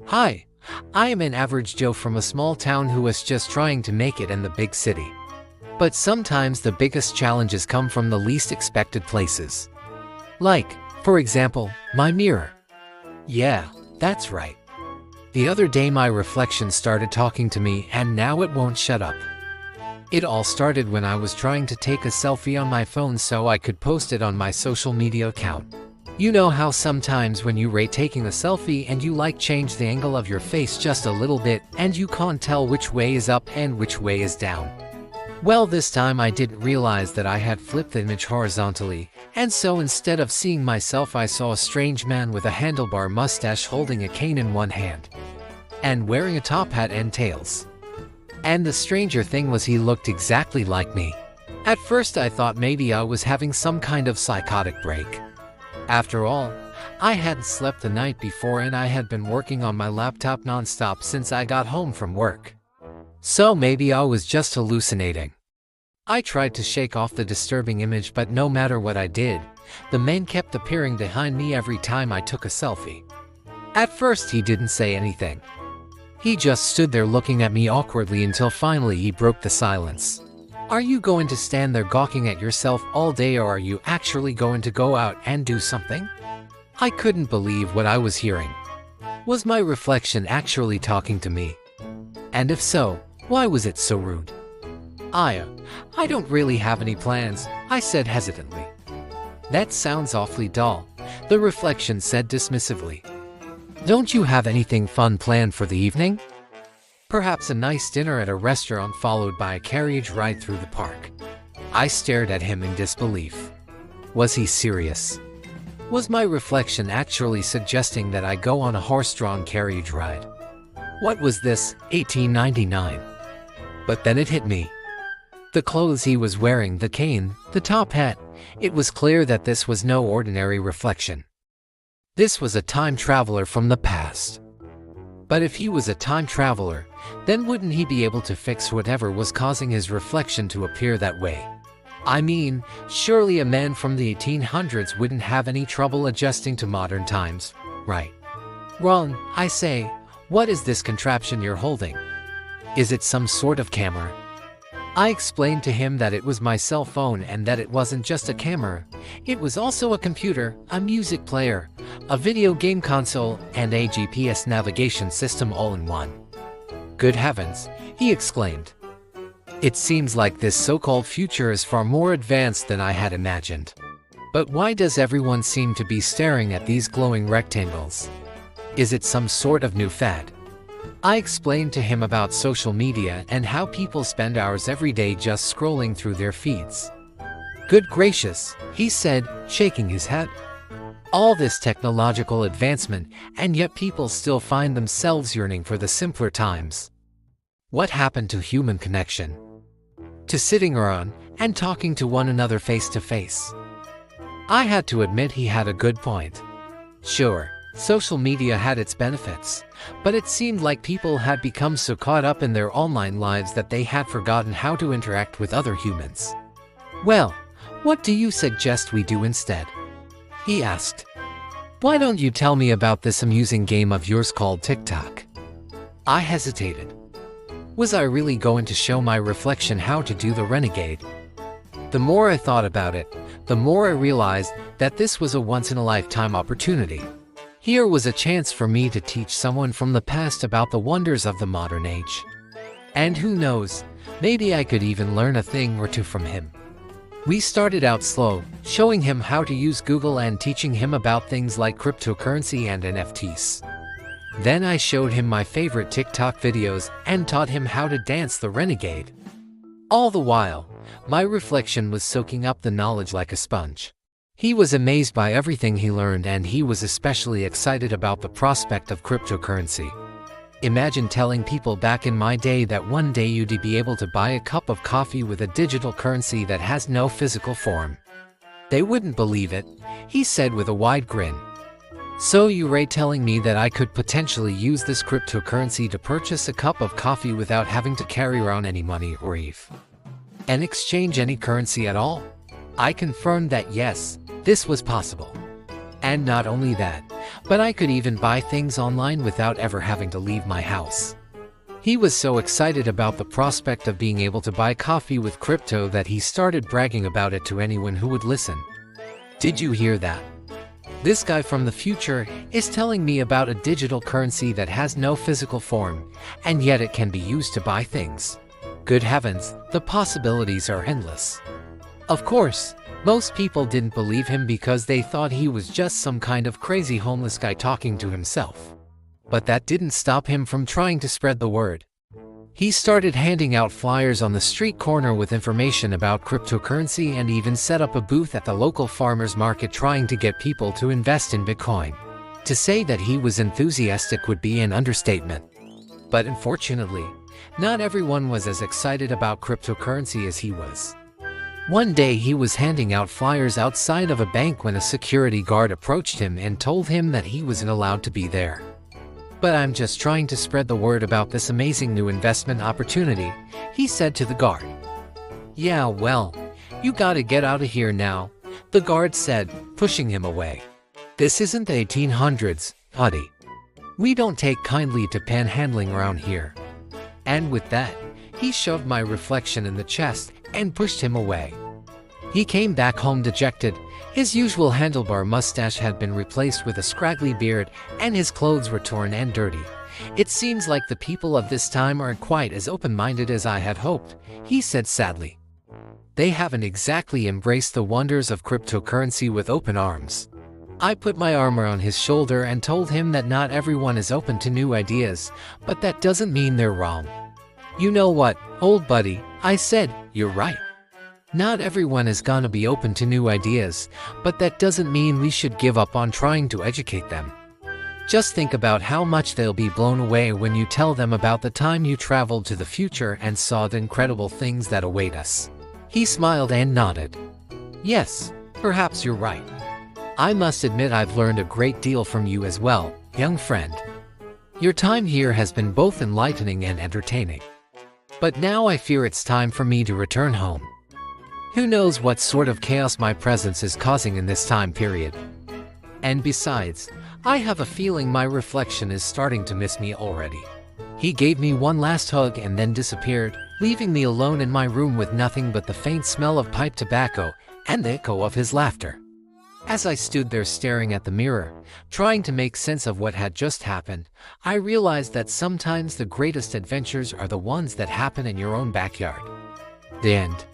Hi, I am an average Joe from a small town who is just trying to make it in the big city. But sometimes the biggest challenges come from the least expected places. Like, for example, my mirror. Yeah, that's right. The other day my reflection started talking to me and now it won't shut up. It all started when I was trying to take a selfie on my phone so I could post it on my social media account. You know how sometimes when you rate taking a selfie and you change the angle of your face just a little bit and you can't tell which way is up and which way is down. Well, this time I didn't realize that I had flipped the image horizontally, and so instead of seeing myself I saw a strange man with a handlebar mustache holding a cane in one hand and wearing a top hat and tails. And the stranger thing was he looked exactly like me. At first I thought maybe I was having some kind of psychotic break. After all, I hadn't slept the night before and I had been working on my laptop non-stop since I got home from work. So maybe I was just hallucinating. I tried to shake off the disturbing image, but no matter what I did, the man kept appearing behind me every time I took a selfie. At first he didn't say anything. He just stood there looking at me awkwardly until finally he broke the silence. Are you going to stand there gawking at yourself all day, or are you actually going to go out and do something? I couldn't believe what I was hearing. Was my reflection actually talking to me? And if so, why was it so rude? I don't really have any plans, I said hesitantly. That sounds awfully dull, the reflection said dismissively. Don't you have anything fun planned for the evening? Perhaps a nice dinner at a restaurant followed by a carriage ride through the park. I stared at him in disbelief. Was he serious? Was my reflection actually suggesting that I go on a horse-drawn carriage ride? What was this, 1899? But then it hit me. The clothes he was wearing, the cane, the top hat, it was clear that this was no ordinary reflection. This was a time traveler from the past. But if he was a time traveler, then wouldn't he be able to fix whatever was causing his reflection to appear that way? I mean, surely a man from the 1800s wouldn't have any trouble adjusting to modern times, right? Ron, I say, what is this contraption you're holding? Is it some sort of camera? I explained to him that it was my cell phone and that it wasn't just a camera. It was also a computer, a music player, a video game console, and a GPS navigation system all in one. Good heavens, he exclaimed. It seems like this so-called future is far more advanced than I had imagined. But why does everyone seem to be staring at these glowing rectangles? Is it some sort of new fad? I explained to him about social media and how people spend hours every day just scrolling through their feeds. Good gracious, he said, shaking his head. All this technological advancement, and yet people still find themselves yearning for the simpler times. What happened to human connection? To sitting around and talking to one another face to face? I had to admit he had a good point. Sure, social media had its benefits, but it seemed like people had become so caught up in their online lives that they had forgotten how to interact with other humans. Well, what do you suggest we do instead? He asked. Why don't you tell me about this amusing game of yours called TikTok? I hesitated. Was I really going to show my reflection how to do the renegade? The more I thought about it, the more I realized that this was a once-in-a-lifetime opportunity. Here was a chance for me to teach someone from the past about the wonders of the modern age. And who knows, maybe I could even learn a thing or two from him. We started out slow, showing him how to use Google and teaching him about things like cryptocurrency and NFTs. Then I showed him my favorite TikTok videos and taught him how to dance the renegade. All the while, my reflection was soaking up the knowledge like a sponge. He was amazed by everything he learned, and he was especially excited about the prospect of cryptocurrency. Imagine telling people back in my day that one day you'd be able to buy a cup of coffee with a digital currency that has no physical form. They wouldn't believe it, he said with a wide grin. So you're telling me that I could potentially use this cryptocurrency to purchase a cup of coffee without having to carry around any money or and exchange any currency at all? I confirmed that yes, this was possible. And not only that, but I could even buy things online without ever having to leave my house. He was so excited about the prospect of being able to buy coffee with crypto that he started bragging about it to anyone who would listen. Did you hear that? This guy from the future is telling me about a digital currency that has no physical form, and yet it can be used to buy things. Good heavens, the possibilities are endless. Of course, most people didn't believe him because they thought he was just some kind of crazy homeless guy talking to himself. But that didn't stop him from trying to spread the word. He started handing out flyers on the street corner with information about cryptocurrency and even set up a booth at the local farmers market trying to get people to invest in Bitcoin. To say that he was enthusiastic would be an understatement. But unfortunately, not everyone was as excited about cryptocurrency as he was. One day he was handing out flyers outside of a bank when a security guard approached him and told him that he wasn't allowed to be there. "But I'm just trying to spread the word about this amazing new investment opportunity," he said to the guard. "Yeah, well, you gotta get out of here now," the guard said, pushing him away. "This isn't the 1800s, buddy. We don't take kindly to panhandling around here." And with that, he shoved my reflection in the chest and pushed him away. He came back home dejected. His usual handlebar mustache had been replaced with a scraggly beard, and his clothes were torn and dirty. "It seems like the people of this time aren't quite as open-minded as I had hoped," he said sadly. "They haven't exactly embraced the wonders of cryptocurrency with open arms." I put my arm around his shoulder and told him that not everyone is open to new ideas, but that doesn't mean they're wrong. "You know what, old buddy," I said, "you're right. Not everyone is gonna be open to new ideas, but that doesn't mean we should give up on trying to educate them. Just think about how much they'll be blown away when you tell them about the time you traveled to the future and saw the incredible things that await us." He smiled and nodded. "Yes, perhaps you're right. I must admit I've learned a great deal from you as well, young friend. Your time here has been both enlightening and entertaining. But now I fear it's time for me to return home. Who knows what sort of chaos my presence is causing in this time period. And besides, I have a feeling my reflection is starting to miss me already." He gave me one last hug and then disappeared, leaving me alone in my room with nothing but the faint smell of pipe tobacco and the echo of his laughter. As I stood there staring at the mirror, trying to make sense of what had just happened, I realized that sometimes the greatest adventures are the ones that happen in your own backyard. The end.